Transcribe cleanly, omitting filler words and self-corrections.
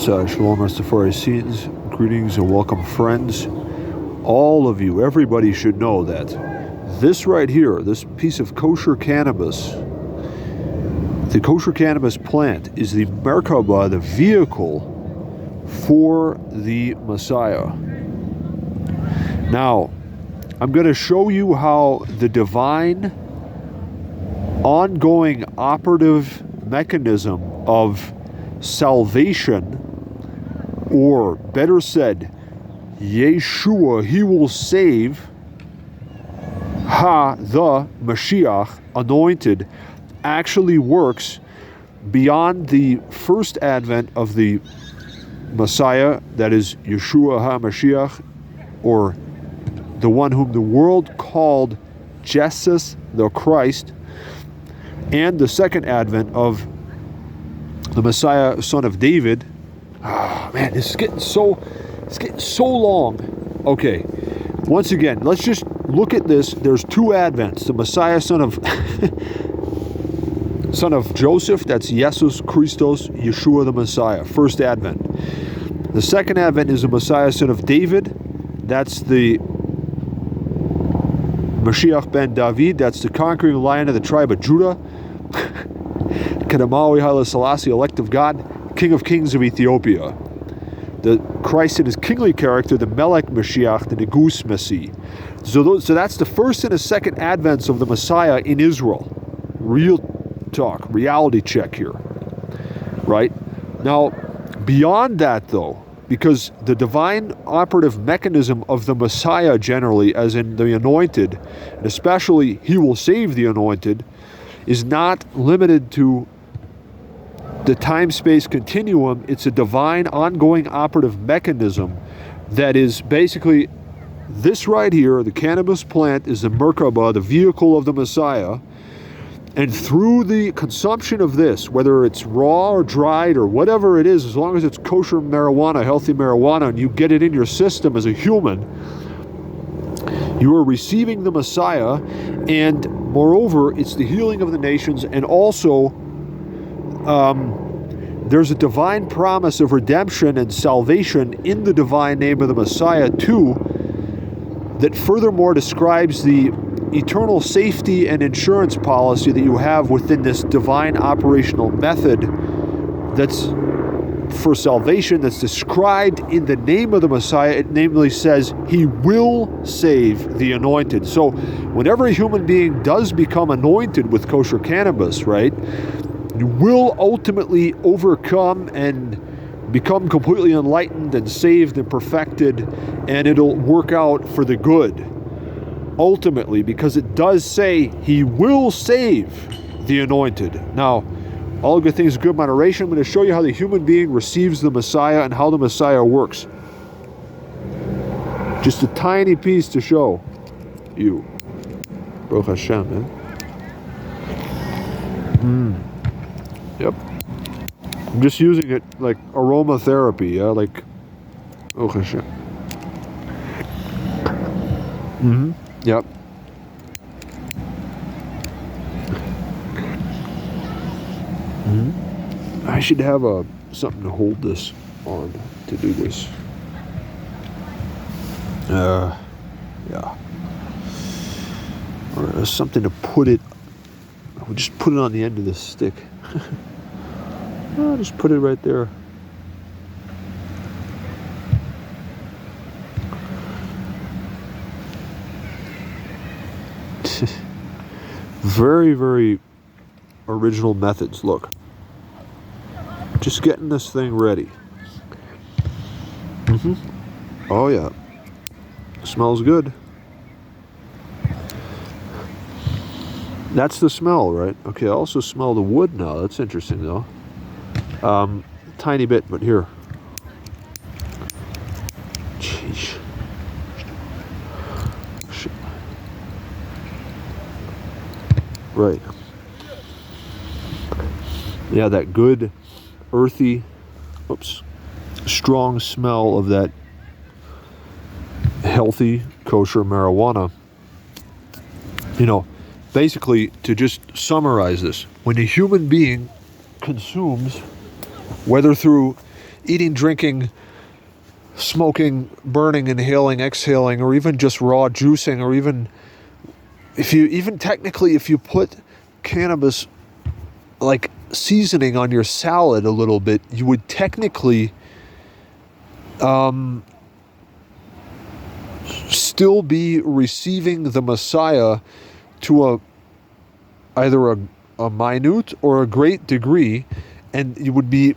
Shalom Rastafari scenes, greetings and welcome friends. All of you, everybody should know that this right here, this piece of kosher cannabis, the kosher cannabis plant is the Merkaba, the vehicle for the Messiah. Now, I'm going to show you how the divine ongoing operative mechanism of salvation, or better said, Yeshua, he will save, the Mashiach, anointed, actually works beyond the first advent of the Messiah, that is Yeshua HaMashiach, or the one whom the world called Jesus the Christ, and the second advent of the Messiah, son of David. Oh, man, it's getting so long. Okay, once again, let's just look at this. There's two advents. The Messiah, son of Joseph, that's Jesus Christos, Yeshua the Messiah, first advent. The second advent is the Messiah, son of David. That's the Mashiach ben David. That's the conquering lion of the tribe of Judah. Kadamawi Haile Selassie, elect of God, King of Kings of Ethiopia. The Christ in his kingly character, the Melech Mashiach, the Negus Messiah. So that's the first and the second advents of the Messiah in Israel. Real talk, reality check here. Right? Now, beyond that though, because the divine operative mechanism of the Messiah generally, as in the anointed, and especially he will save the anointed, is not limited to the time-space continuum. It's a divine ongoing operative mechanism that is basically this right here. The cannabis plant is the Merkaba, the vehicle of the Messiah, and through the consumption of this, whether it's raw or dried or whatever it is, as long as it's kosher marijuana, healthy marijuana, and you get it in your system as a human, you are receiving the Messiah, and moreover, it's the healing of the nations, and also there's a divine promise of redemption and salvation in the divine name of the Messiah too, that furthermore describes the eternal safety and insurance policy that you have within this divine operational method that's for salvation, that's described in the name of the Messiah. It namely says he will save the anointed. So whenever a human being does become anointed with kosher cannabis, right, you will ultimately overcome and become completely enlightened and saved and perfected, and it'll work out for the good ultimately, because it does say he will save the anointed. Now, all good things, good moderation. I'm going to show you how the human being receives the Messiah and how the Messiah works. Just a tiny piece to show you. Baruch Hashem, man. Yep. I'm just using it like aromatherapy, yeah, like Baruch Hashem. Yep. I should have something to hold this on to do this. Yeah. Or something to put it. We'll just put it on the end of this stick. I'll just put it right there. Very, very original methods. Look. Just getting this thing ready. Oh yeah. Smells good. That's the smell, right? Okay, I also smell the wood now. That's interesting though. Tiny bit, but here. Jeez. Shit. Right. Yeah, that good, earthy, strong smell of that healthy, kosher marijuana. You know, basically, to just summarize this, when a human being consumes, whether through eating, drinking, smoking, burning, inhaling, exhaling, or even just raw juicing, or even if you put cannabis like seasoning on your salad a little bit, you would technically still be receiving the Messiah to either a minute or a great degree, and you would be